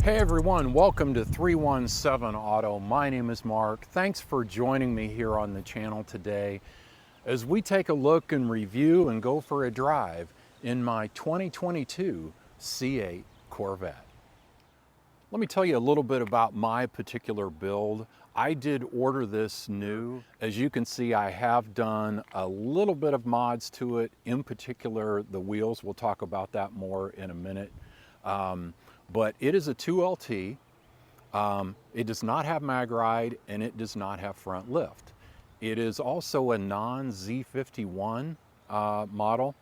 Hey everyone, welcome to 317 Auto. My name is Mark. Thanks for joining me here on the channel today as we take a look and review and go for a drive in my 2022 C8 Corvette. Let me tell you a little bit about my particular build. I did order this new. As you can see, I have done a little bit of mods to it, in particular the wheels. We'll talk about that more in a minute. But it is a 2LT. It does not have mag ride and it does not have front lift. It is also a non-Z51 model.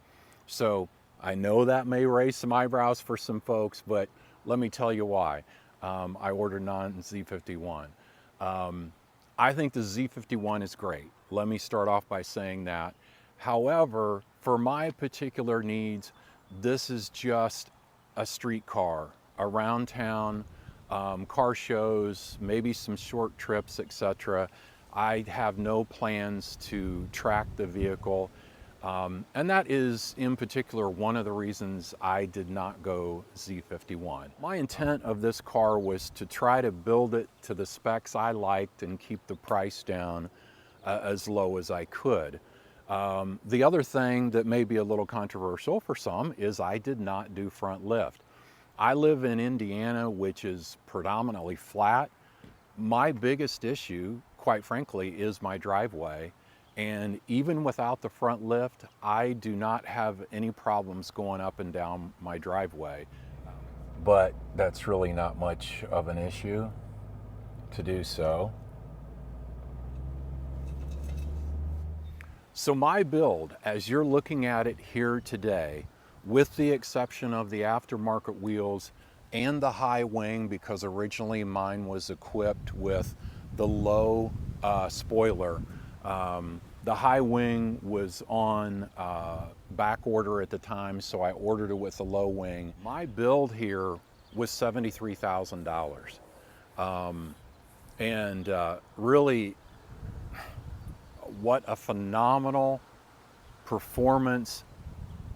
So I know that may raise some eyebrows for some folks, but let me tell you why. I ordered non-Z51. I think the Z51 is great. Let me start off by saying that. However, for my particular needs, this is just a street car around town, car shows, maybe some short trips, etc. I have no plans to track the vehicle. And that is in particular one of the reasons I did not go Z51. My intent of this car was to try to build it to the specs I liked and keep the price down as low as I could. The other thing that may be a little controversial for some is I did not do front lift. I live in Indiana, which is predominantly flat. My biggest issue, quite frankly, is my driveway. And even without the front lift, I do not have any problems going up and down my driveway. But that's really not much of an issue to do so. So my build, as you're looking at it here today, with the exception of the aftermarket wheels and the high wing, because originally mine was equipped with the low spoiler. The high wing was on back order at the time, so I ordered it with the low wing. My build here was $73,000. And really, what a phenomenal performance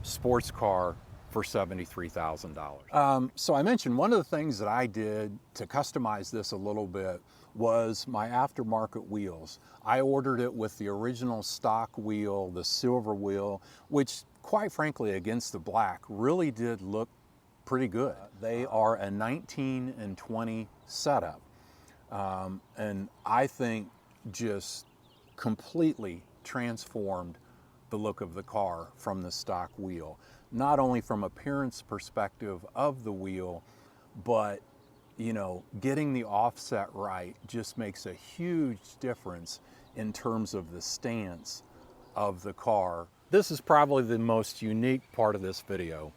sports car for $73,000. So I mentioned one of the things that I did to customize this a little bit was my aftermarket wheels. I ordered it with the original stock wheel, the silver wheel, which quite frankly against the black really did look pretty good. They are a 19 and 20 setup. And I think just completely transformed the look of the car from the stock wheel. Not only from appearance perspective of the wheel, but you know, getting the offset right just makes a huge difference in terms of the stance of the car. This is probably the most unique part of this video.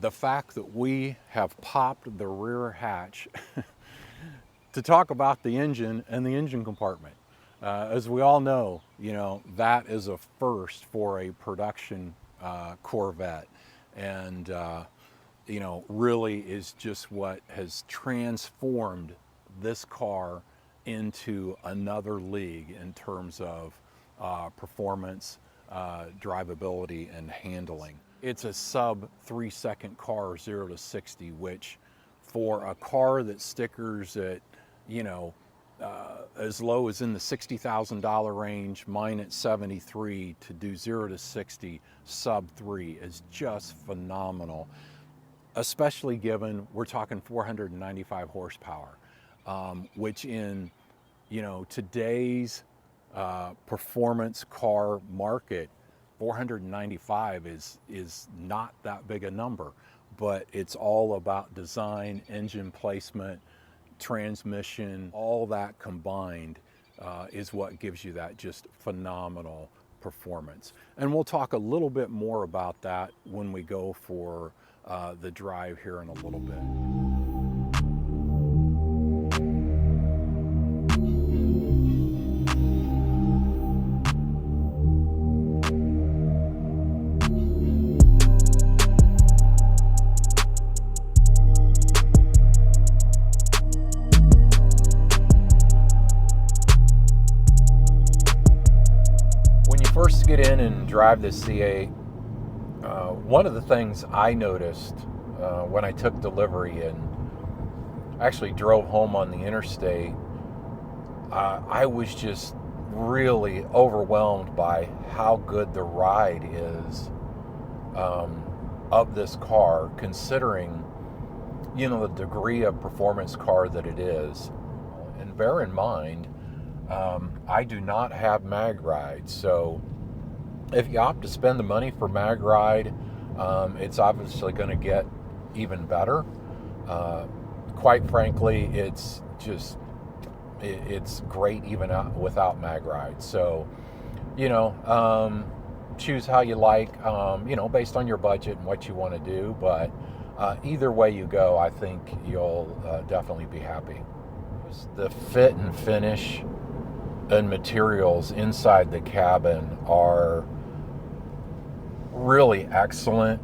The fact that we have popped the rear hatch to talk about the engine and the engine compartment. As we all know, you know, that is a first for a production Corvette, and you know, really is just what has transformed this car into another league in terms of performance, drivability, and handling. It's a sub 3-second car, 0 to 60, which for a car that stickers at, you know, as low as in the $60,000 range, mine at 73, to do 0 to 60 sub 3 is just phenomenal, especially given we're talking 495 horsepower, which in, you know, today's performance car market, 495 is not that big a number, but it's all about design, engine placement, transmission, all that combined is what gives you that just phenomenal performance. And we'll talk a little bit more about that when we go for the drive here in a little bit. First get in and drive this C8, one of the things I noticed when I took delivery, and actually drove home on the interstate, I was just really overwhelmed by how good the ride is of this car, considering, you know, the degree of performance car that it is. And bear in mind, I do not have mag ride, so if you opt to spend the money for mag ride, it's obviously going to get even better. Quite frankly, it's great even without mag ride. So, you know, choose how you like, you know, based on your budget and what you want to do. But either way you go, I think you'll definitely be happy. The fit and finish and materials inside the cabin are really excellent.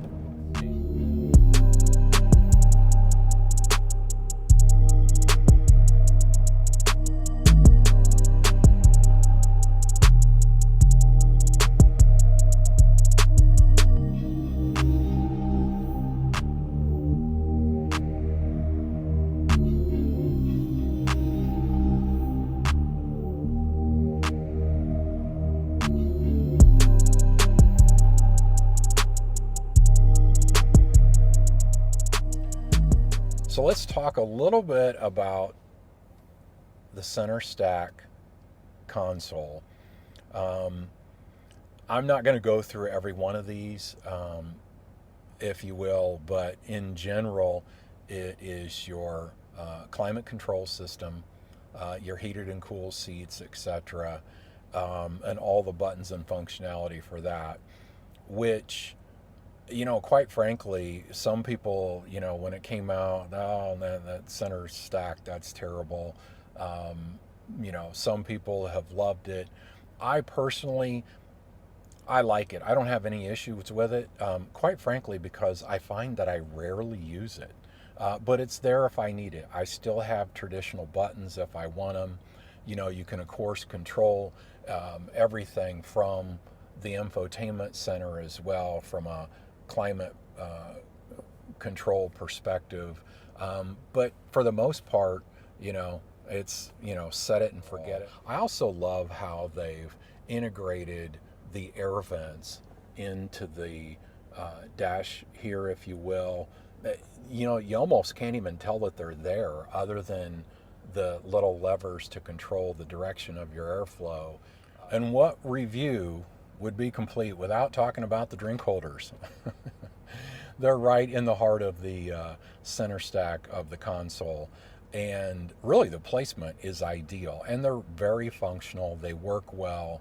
So let's talk a little bit about the center stack console. I'm not going to go through every one of these, if you will, but in general, it is your climate control system, your heated and cooled seats, etc., and all the buttons and functionality for that, which, you know, quite frankly, some people, you know, when it came out, oh, that center stack, that's terrible. You know, some people have loved it. I personally, I like it. I don't have any issues with it, quite frankly, because I find that I rarely use it. But it's there if I need it. I still have traditional buttons if I want them. You know, you can, of course, control everything from the infotainment center as well, from a climate control perspective. But for the most part, you know, it's, you know, set it and forget it. I also love how they've integrated the air vents into the dash here, if you will. You know, you almost can't even tell that they're there other than the little levers to control the direction of your airflow. And what review would be complete without talking about the drink holders? They're right in the heart of the center stack of the console. And really, the placement is ideal. And they're very functional. They work well.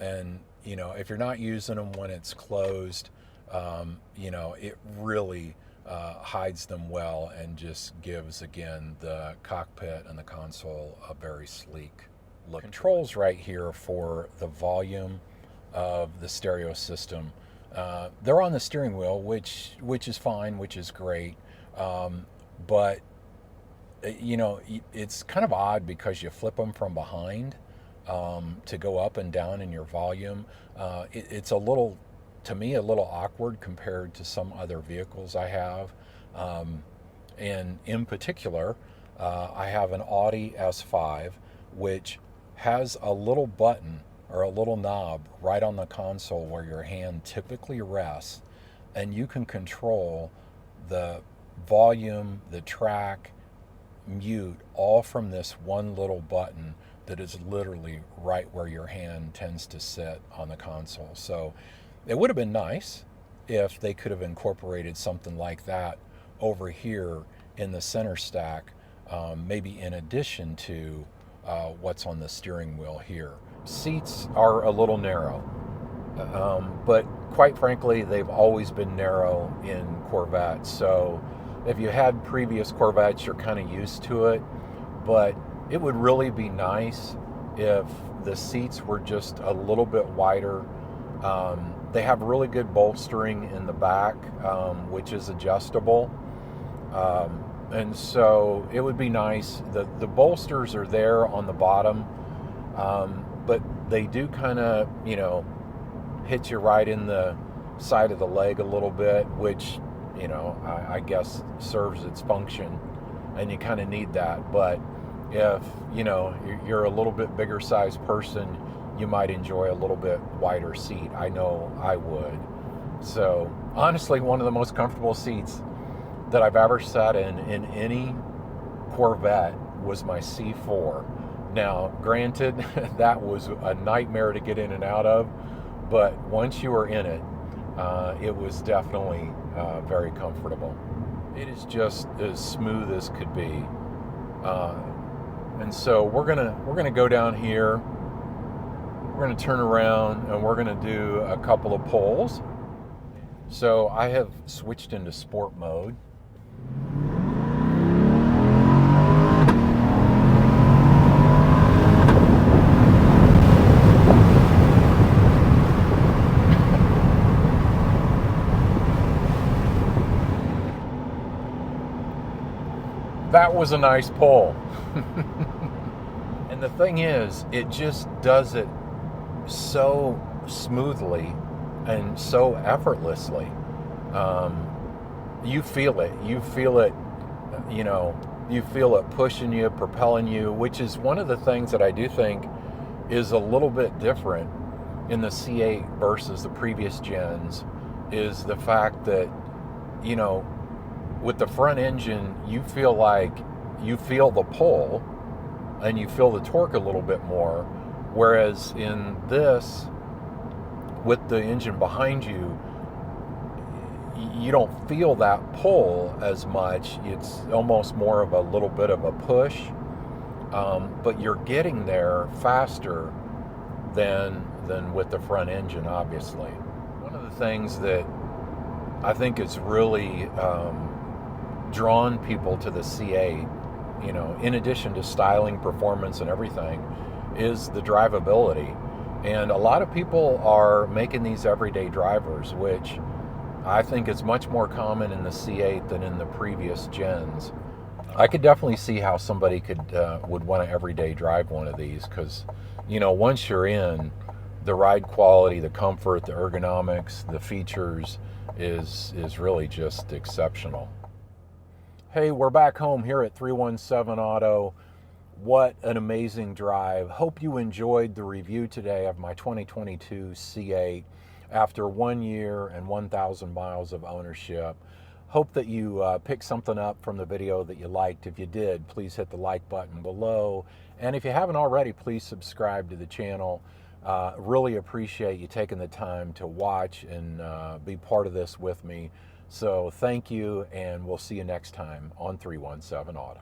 And, you know, if you're not using them when it's closed, you know, it really hides them well and just gives, again, the cockpit and the console a very sleek look. Controls right here for the volume of the stereo system. They're on the steering wheel, which is fine, which is great. But, you know, it's kind of odd because you flip them from behind to go up and down in your volume. It's a little, to me, a little awkward compared to some other vehicles I have. And in particular, I have an Audi S5, which has a little button or a little knob right on the console where your hand typically rests, and you can control the volume, the track, mute, all from this one little button that is literally right where your hand tends to sit on the console. So it would have been nice if they could have incorporated something like that over here in the center stack, maybe in addition to what's on the steering wheel here. Seats are a little narrow, but quite frankly, they've always been narrow in Corvettes. So if you had previous Corvettes, you're kind of used to it, but it would really be nice if the seats were just a little bit wider. They have really good bolstering in the back, which is adjustable. And so it would be nice. The bolsters are there on the bottom, but they do kind of, you know, hit you right in the side of the leg a little bit, which, you know, I guess serves its function. and you kind of need that. But if, you know, you're a little bit bigger sized person, you might enjoy a little bit wider seat. I know I would. So honestly, one of the most comfortable seats that I've ever sat in any Corvette was my C4. Now, granted, that was a nightmare to get in and out of, but once you were in it, it was definitely very comfortable. It is just as smooth as could be. And so we're gonna go down here. We're gonna turn around and we're gonna do a couple of pulls. So I have switched into sport mode. That was a nice pull. And the thing is, it just does it so smoothly and so effortlessly. You feel it. You feel it, you know, you feel it pushing you, propelling you, which is one of the things that I do think is a little bit different in the C8 versus the previous gens, is the fact that, you know, with the front engine, you feel like you feel the pull and you feel the torque a little bit more. Whereas in this, with the engine behind you, you don't feel that pull as much. It's almost more of a little bit of a push, but you're getting there faster than with the front engine, obviously. One of the things that I think is really drawn people to the C8, you know, in addition to styling, performance, and everything, is the drivability. And a lot of people are making these everyday drivers, which I think is much more common in the C8 than in the previous gens. I could definitely see how somebody would want to everyday drive one of these, because, you know, once you're in, the ride quality, the comfort, the ergonomics, the features is really just exceptional. Hey, we're back home here at 317 Auto. What an amazing drive. Hope you enjoyed the review today of my 2022 C8 after 1 year and 1,000 miles of ownership. Hope that you picked something up from the video that you liked. If you did, please hit the like button below. And if you haven't already, please subscribe to the channel. Really appreciate you taking the time to watch and be part of this with me. So thank you, and we'll see you next time on 317 Auto.